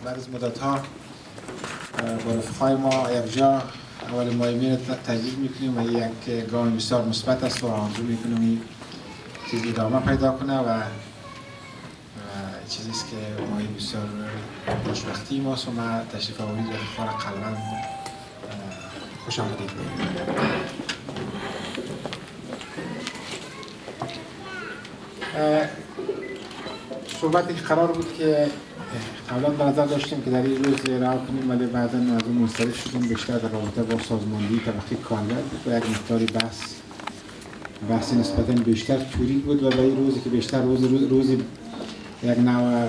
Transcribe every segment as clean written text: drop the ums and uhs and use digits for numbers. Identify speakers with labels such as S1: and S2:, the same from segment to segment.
S1: بعد از مدت‌ها با رفقای ما یکجا اول مهمین تجدید میکنیم و یک گام بسیار مثبت است و آرزو میکنیم این چیز ادامه پیدا کنه و چیزی است که مایه بسیار خوشبختی ماست و ما تشریف آورید رفقا را قلباً خوش آمدید. صحبتی که قرار بود که قبلا به نظر داشتیم که در این روز ارائه کنیم ولی بعدا از اون منصرف شدیم بیشتر در رابطه با سازماندهی طبقه کارگر بود و یک مقداری بحث نسبتاً بیشتر توری بود و به این روزی که بیشتر روز یک نوع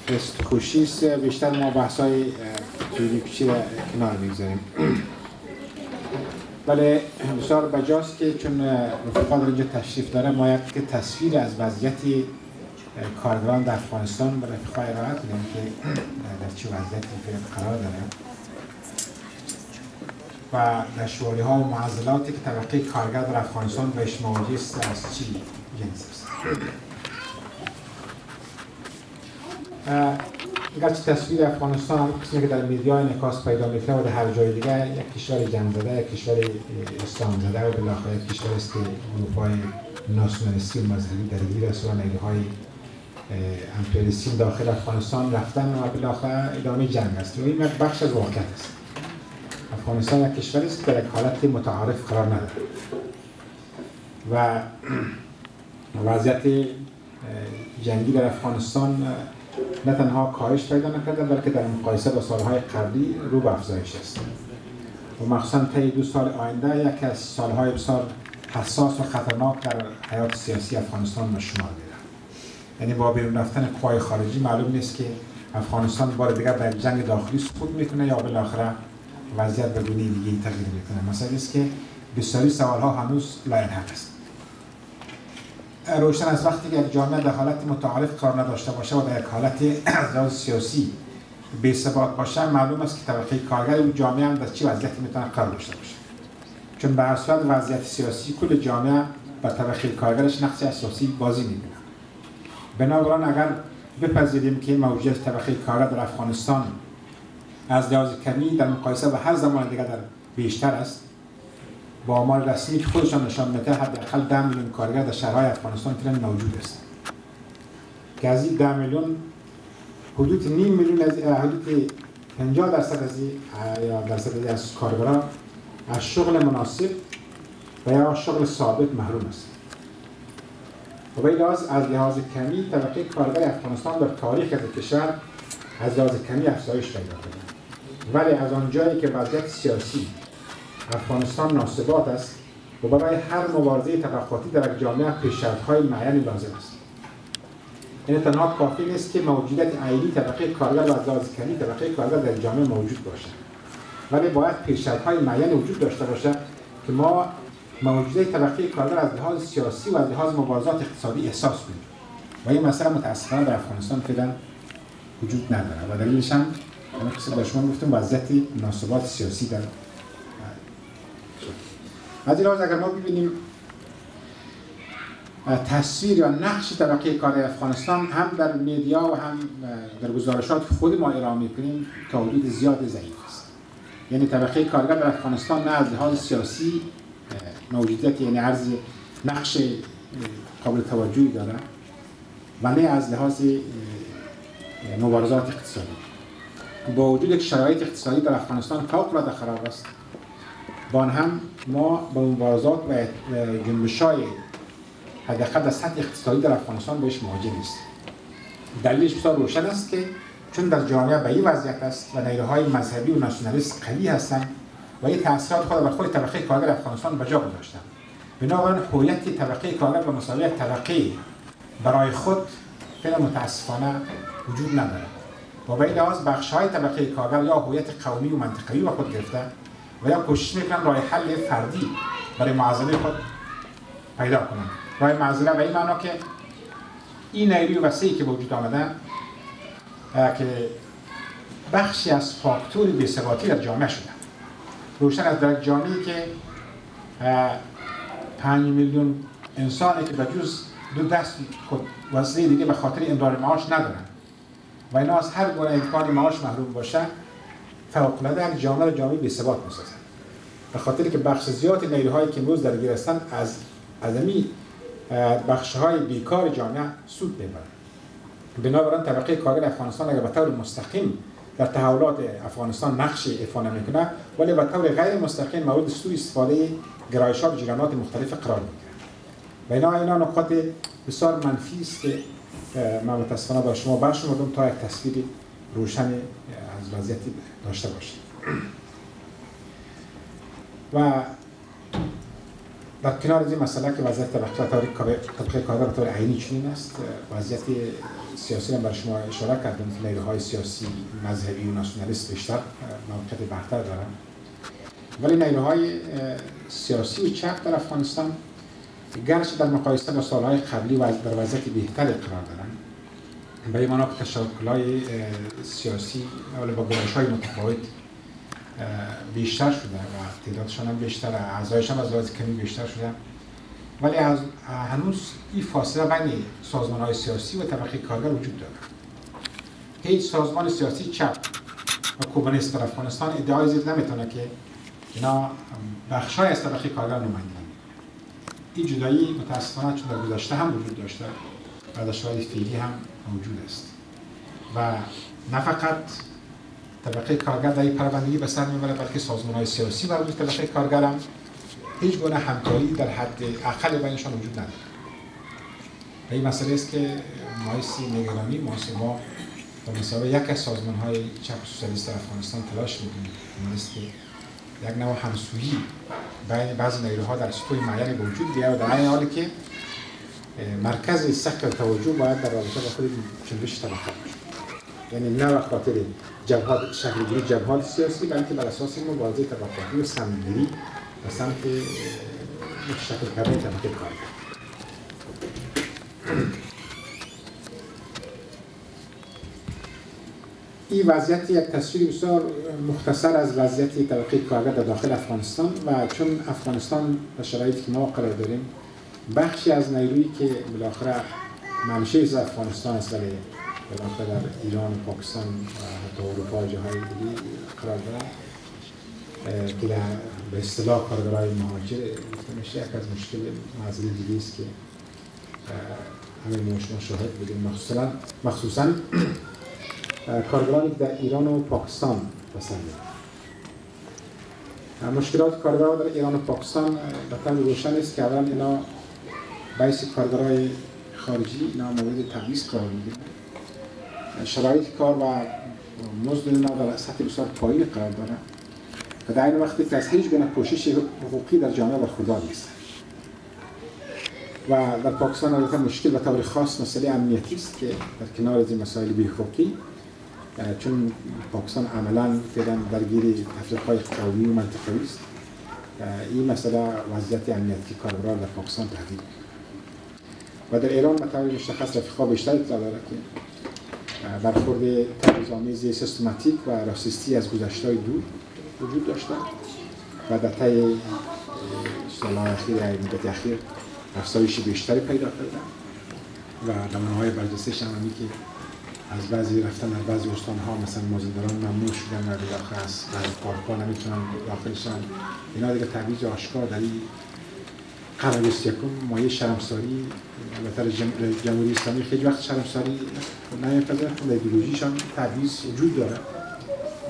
S1: فست کشی است بیشتر ما بحث‌های توری کشی را کنار میگذاریم. ولی بسیار بجاست که چون رفقا در اینجا تشریف داره ما یک تصویر از وضعیت کارگران در افغانستان به رفقا ارائه کنیم که در چه وضعیتی قرار داره و دشواری‌ها و معضلاتی که طبقه کارگر در افغانستان بهش مواجه است از چی جنس است. گرچه تصویر افغانستان هم قسمی که در میدیا انعکاس پیدا میکنه و در هر جای دیگه یک کشور جنگ زده، یک کشور اسلام زده و بالاخره یک کشور است که گروه‌های ناسیونالیستی و مذهبی درگیر است و نیروهای امپریالیستی داخل افغانستان رفتن و بالاخره ادامه جنگ است و این یک بخش از واقعیت است. افغانستان یک کشوری است که در یک حالت متعارف قرار ندارد و وضعیت جنگی در افغانستان نه تنها کاهش پیدا نکرده بلکه در مقایسه با سالهای قبلی رو به افزایش است و مخصوصا طی 2 سال آینده یکی از سالهای بسیار حساس و خطرناک در حیات سیاسی افغانستان به شمار میره. یعنی با بیرون رفتن قوای خارجی معلوم نیست که افغانستان بار دیگر در جنگ داخلی سقوط میکنه یا بالاخره وضعیت به گونه دیگه تغییر میکنه. مسئله است که بسیاری سوالها هنوز لاینحل است. روشن از وقتی که یک جامعه در حالت متعارف قرار نداشته باشه و در یک حالت از لحاظ سیاسی بی‌ثبات باشه معلوم است که طبقه کارگر اون جامعه هم در چه وضعیتی میتونه قرار داشته باشه. چون به هر صورت وضعیت سیاسی کل جامعه بر طبقه کارگرش نقش اساسی بازی میکنه. بنابراین اگر بپذیریم که موجودیت طبقه کارگر در افغانستان از لحاظ کمی در مقایسه با هر زمان دیگر در بیشتر است، با آمار رسمی که خودشان نشان میده حداقل 10 میلیون کارگر در شهرهای افغانستان فعلا موجود است که از این 10 میلیون حدود نیم میلیون از حدود 50% از کارگران از شغل مناسب و یا شغل ثابت محروم است و به لحاظ از لحاظ کمی طبقه کارگر افغانستان در تاریخ کشور از لحاظ کمی افزایش پیدا کرده ولی از آنجایی که وضعیت سیاسی افغانستان ناثبات است و برای هر مبارزه طبقاتی در یک جامعه پیشرفت‌های معینی لازم است. این تنها کافی نیست که موجودیت عینی طبقه کارگر و از لحاظ کمی طبقه کارگر در جامعه موجود باشد ولی باید پیشرفت‌های معینی وجود داشته باشد که ما موجودیت طبقه کارگر از لحاظ سیاسی و از لحاظ مبارزات اقتصادی احساس کنیم و این مسئله متأسفانه در افغانستان فعلا وجود نداره و دلیلش هم من قصد به شما گفتم وضعیت ناثبات سیاسی در از این لحاظ اگر ما ببینیم تصویر یا نقش طبقه کارگر افغانستان هم در میدیا و هم در گزارشات خود ما ارائه می‌کنیم تا حدود زیاد ضعیف است. یعنی طبقه کارگر در افغانستان نه از لحاظ سیاسی موجودیت یعنی عرض نقش قابل توجهی داره و نه از لحاظ مبارزات اقتصادی. با وجود یک شرایط اقتصادی در افغانستان فوق‌العاده خراب است با آن هم ما با مبارزات و جنبش‌های حداقل در سطح اقتصادی در افغانستان بهش مواجه نیست. دلیلش بسیار روشن است که چون در جامعه به این وضعیت است و نیروهای مذهبی و ناسیونالیست قوی هستند و این تأثیرات خود بر خود طبقه کارگر افغانستان به جا گذاشتند. بنابراین هویت طبقه کارگر به مسابقه طبقه برای خود فعلا متأسفانه وجود ندارد. و به این لحاظ بخش‌های طبقه کارگر یا هویت قومی و منطقه‌ای به خود گرفته و یا کوشش میکنن راه حل فردی برای معضله خود پیدا کنن. راه معضله به این معنا که این نیروی وسیعی که وجود آمده که بخشی از فاکتور بی‌ثباتی در جامعه شده. روشن از در جامعه‌ای که 5 میلیون انسانی که به جز 2 دست خود وسیله دیگه به خاطر امرار معاش ندارن و اینا از هر گونه امکان معاش محروم باشه فوق‌العاده یک جامعه بی‌ثبات می‌سازند. به خاطری که بخش زیادی نیروهایی که امروز درگیر هستند از این بخش‌های بیکار جامعه سود می‌برند. بنابراین طبقه کارگر افغانستان اگر به طور مستقیم در تحولات افغانستان نقش ایفا نمی‌کنه، ولی به طور غیر مستقیم مورد سوء استفاده گرایشات و جریانات مختلف قرار می‌گیرد. و اینا نقاط بسیار منفی است که من متأسفانه با شما برشمردم تا یک تصویر روشن از وضعیتی داشته باشید. و در کنار از این مسئله که وضعیت طبقه کارگر به طور عینی چنین است، وضعیت سیاسی را بر شما اشاره کردم که نیروهای سیاسی مذهبی و ناسیونالیست بیشتر موقعیت برتر دارند، ولی نیروهای سیاسی و چپ در افغانستان گرچه در مقایسه با سالهای قبلی و در وضعیت بهتری قرار دارند، به این معنا که تشکل‌های سیاسی با گرایش‌های متفاوت بیشتر شده و تعدادشان هم بیشتر، اعضایشان از لحاظ کمی بیشتر شده، ولی هنوز این فاصله بین سازمان‌های سیاسی و طبقه کارگر وجود دارد. هیچ سازمان سیاسی چپ و کمونیست در افغانستان ادعای زیر نمیتونه که اینا بخشای از طبقه کارگر نمایندگی. این جدایی متاسفانه چون در گذشته هم وجود داشته و در شرایط فعلی هم موجود است و نه فقط طبقه کارگر در این پروندگی به سر میبره، بلکه سازمان‌های سیاسی و طبقه کارگر هم هیچ گونه همکاری در حد اقل بینشان وجود نداره. و این مسئله است که مایسی نگرانی ما به مسابقه یک از سازمان‌های چپ سوسیالیست در افغانستان تلاش می‌کنیم اون است که یک نوع همسویی بین بعضی نیروها در سطوح معینی به وجود بیاید و در این حالی که مرکز سخت توجه باید در رابطه با خود جنبش طبقه باشه. یعنی نه به خاطر جبهات شکل‌گیری جبهات سیاسی، بلکه بر اساس مبارزه طبقاتی و سمت‌گیری به سمت شکل کردن طبقه کارگر. این وضعیت یک تصویر بسیار مختصر از وضعیت طبقه کارگر در داخل افغانستان و چون افغانستان در شرایطی که ما قرار داریم بخشی از نیرویی که بالاخره منشأ از افغانستان است ولی بالاخره در ایران و پاکستان و حتی اروپا و جاهای دیگه قرار دارند که به اصطلاح کارگرای مهاجر گفته میشه، یک از مشکل معضل دیگه است که همین شما شاهد بودیم، مخصوصاً کارگرانی که در ایران و پاکستان بسر می‌برند. مشکلات کارگران در ایران و پاکستان به طور روشن است که اولا اینا بیس کارگرای خارجی اینا مورد تبعیض قرار می‌گیرند. شرایط کار و مزد اینا در سطح بسیار پایین قرار دارند و در این وقتی که از هیچ گونه پوشش حقوقی در جامعه برخوردار نیستند. و در پاکستان البته مشکل به طور خاص مسئله امنیتی است که در کنار از این مسائل بی‌حقوقی چون پاکستان عملاً فعلا درگیر تفریق‌های قومی و منطقه‌ای است، این مسئله وضعیت امنیتی کارگران در پاکستان تهدید و در ایران مطابق مشخص رفیق‌ها بیشتر اطلاع دارد که برخورد تبعیض‌آمیز سیستماتیک و راسیستی از گذشته‌های دور وجود داشته و در طی سال‌های اخیر یا مدت اخیر افزایش بیشتری پیدا کرده و نمونه‌های برجسته شمالی که از بعضی رفتن در بعضی استان‌ها مثلا مازندران ممنوع شدن و داخل است و کارکار نمیتونن داخلشن، اینا دیگه تبعیض آشکار در این قرن 21 مایه شرمساری البته جمهوری اسلامی خیلی وقت شرمساری نمیپذیره، خود ایدئولوژیشان تبعیض وجود داره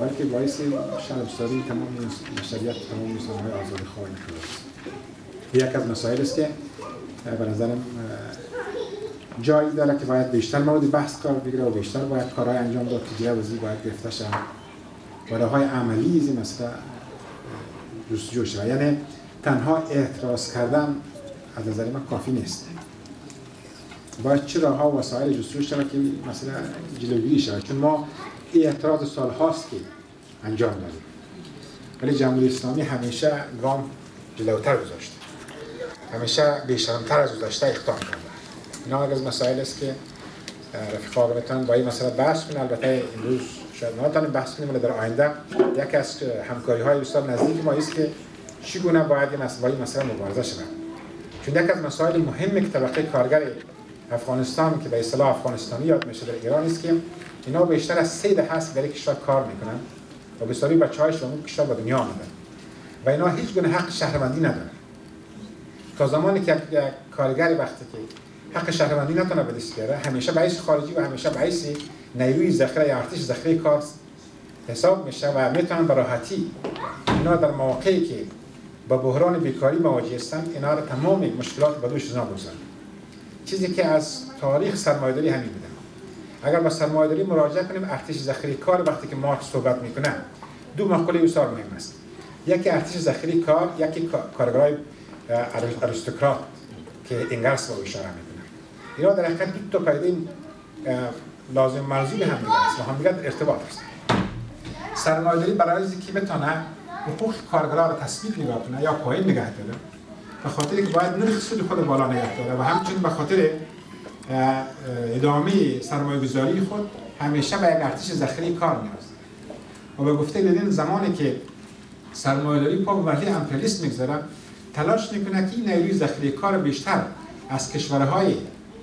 S1: بلکه باعث شرمساری تمام بشریت تمام انسان‌های آزادخواه شده است. یک از مسائل است که به نظرم جایی داره که باید بیشتر مورد بحث قرار بگیره و بیشتر باید کارهای انجام داد که دیگه وزیر باید گرفته شد و راه‌های عملی از این مسئله جستجو شود. یعنی تنها اعتراض کردن از نظر من کافی نیست، باید چه راه‌ها و وسایل جستجو شود که مسئله جلوگیری شود، چون ما این اعتراض سال‌هاست که انجام دادیم ولی جمهوری اسلامی همیشه گام جلوتر گذاشته، همیشه بیشترتر از گذشته اقدام کرده. اینا از مسائل است که رفیقا میتونن با این مسئله بحث کنن. البته امروز شاید ما نتونیم بحث کنیم ولی در آینده یک از همکاری‌های بسیار نزدیک ما است که چگونه باید با این مسئله مبارزه شود، چون یک از مسائل مهمی که طبقه کارگر افغانستان که به اصطلاح افغانستانی یاد میشه در ایران است که اینا بیشتر از 3 دهه است در یک کشور کار میکنن و بسیاری بچه‌هاش به اون کشور به دنیا آمدن و اینا هیچ گونه حق شهروندی ندارن. تا زمانی که یک کارگر وقتی که حق شهروندی نتونه به دست بیاره، همیشه باعث خارجی و همیشه باعث نیروی ذخیره یا ارتش ذخیره کار حساب میشه و میتونن به راحتی اینا در مواقعی که با بحران بیکاری مواجه هستند اینا را تمام مشکلات به دوش اینا بگذارن. چیزی که از تاریخ سرمایه‌داری همین بوده. اگر به سرمایه‌داری مراجعه کنیم، ارتش ذخیره کار وقتی که مارکس صحبت میکنه 2 مقوله بسیار مهم است. یکی ارتش ذخیره کار، یکی کارگرای اریستوکرات که انگلس با اشاره میکنه. اینا در حقیقت 2 تا قاعده لازم مرزوب هم دیگه است و هم دیگه ارتباط است. سرمایه‌داری برای اینکه بتونه حقوق کارگرها را تثبیت نگاه کنه یا پایین نگه داره، به خاطری که باید نرخ سود خود بالا نگه داره و همچنین به خاطر ادامه سرمایه‌گذاری خود همیشه به یک ارتش ذخیره کار نیاز داره. و به گفته لنین زمانی که سرمایه‌داری پا به مرحله امپریالیسم میگذاره، تلاش میکنه که این نیروی ذخیره کار بیشتر از کشورهای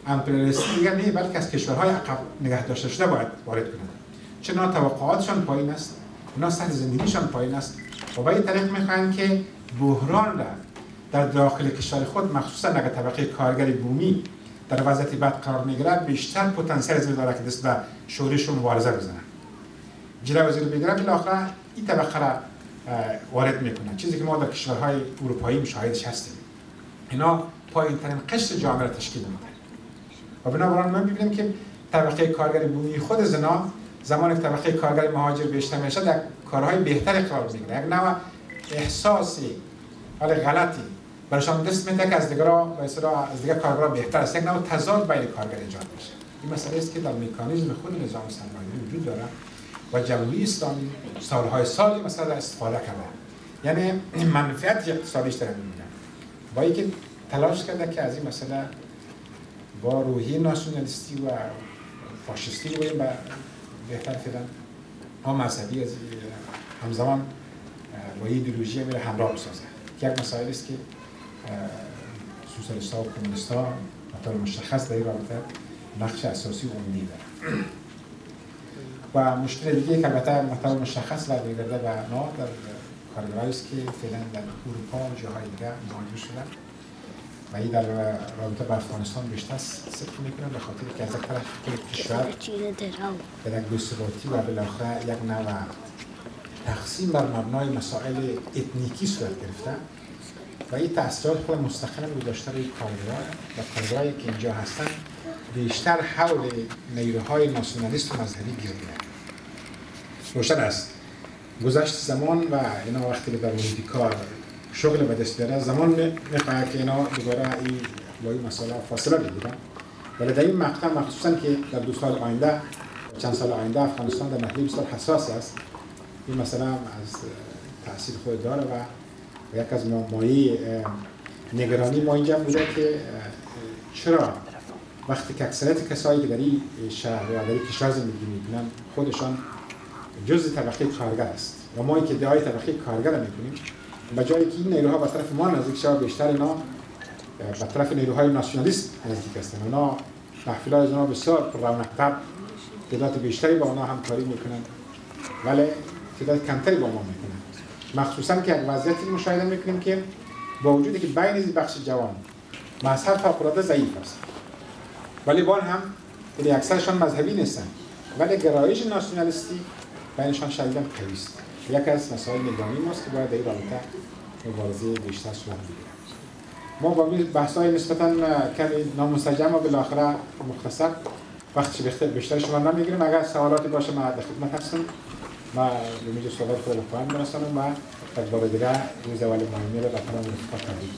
S1: امپریالیستی دیگر نه بلکه از کشورهای عقب نگه داشته شده باید وارد کنه. چون توقعاتشان پایین است، اونا سطح زندگیشان پایین است و به این طریق میخواهند که بحران را در داخل کشور خود مخصوصا اگر طبقه کارگر بومی در وضعیت بد قرار میگیره بیشتر پتانسیل از داره که دست به شورش و مبارزه بزنن. جلوی وزیر بگیره بالاخره این طبقه را وارد میکنه، چیزی که ما در کشورهای اروپایی مشاهدش هستیم. اینا پایین ترین قشر جامعه را تشکیل میدن و بنابراین ما میبینیم که طبقه کارگر بومی خود زمانی که طبقه کارگر مهاجر بیشتر میشه در کارهای بهتری قرار میگیره. یک نوع احساسی ولی غلطی برایشان دست میده که از دیگر کارگرها بهتر است. یک نوع تضاد بین کارگر ایجاد میشه. این مسئله است که در مکانیزم خود نظام سرمایه‌داری وجود داره و جمهوری اسلامی سالهای سالی مثلا استفاده کرده، یعنی منفعت اقتصادیش داره میبینه با اینکه تلاش کرده که از این مسئله با روحیه ناسیونالیستی و فاشیستی رو بهتر فعلا ها مذهبی از همزمان با ایدئولوژی میره همراه بسازه که یک مسائل است که سوسیالیست‌ها و کمونیست‌ها به طور مشخص در این رابطه نقش اساسی و عمدی دارن. و مشکل دیگه که البته به طور مشخص برمیگرده و نه در کارگرایی است که فعلا در اروپا و جاهای دیگه مواجه شدن و این در رابطه با افغانستان بیشتر صدق میکنن به خاطر که از یک طرف کشور به یک بی‌ثباتی و بالاخره یک نوع تقسیم بر مبنای مسائل اتنیکی صورت گرفته و این تأثیرات خود مستقیما گذاشته روی کارگرها و کارگرایی که اینجا هستن بیشتر حول نیروهای ناسیونالیست و مذهبی گیر می‌آورند. روشن است گذشت زمان و اینا وقتی که در محیط کار شغل به دست بیاره زمان میخواهد که اینا دوباره با این مسئله فاصله بگیرن، ولی در این مقطع مخصوصا که در 2 سال آینده چند سال آینده افغانستان در مرحله بسیار حساسی است، این مسئله از تاثیر خود داره و یک از مایه نگرانی ما اینجا بوده که چرا وقتی که اکثریت کسایی که در این شهر یا در این کشور زندگی میکنن خودشان جزء طبقه کارگر است و ما که ادعای طبقه کارگر میکنیم، به جایی که این نیروها به طرف ما نزدیک شود بیشتر اینا به طرف نیروهای ناسیونالیست نزدیک هستند. اونا محفل‌های از اونا بسیار رونق‌تر، تعداد بیشتری با اونا همکاری میکنن ولی تعداد کمتری با ما میکنن. مخصوصا که یک وضعیتی مشاهده میکنیم که با وجودی که بین بخش جوان مذهب فوق‌العاده ضعیف است ولی با هم اکثرشان مذهبی نیستند ولی گرایش ناسیونالیستی بینشان شدیداً قوی است. یک از مسائل نگرانی ماست که باید در این رابطه مبارزه بیشتر صورت بگیرد. ما با بحث‌های نسبتاً کمی نامستجم و بالاخره مختصر وقتی بیشتر شما نمیگیریم. اگر سوالاتی باشه ما در خدمت هستم. ما به میج سوالات خود پایان برسانم و در بار دیگر روز اول مهمی را به تمام رفقا تبریک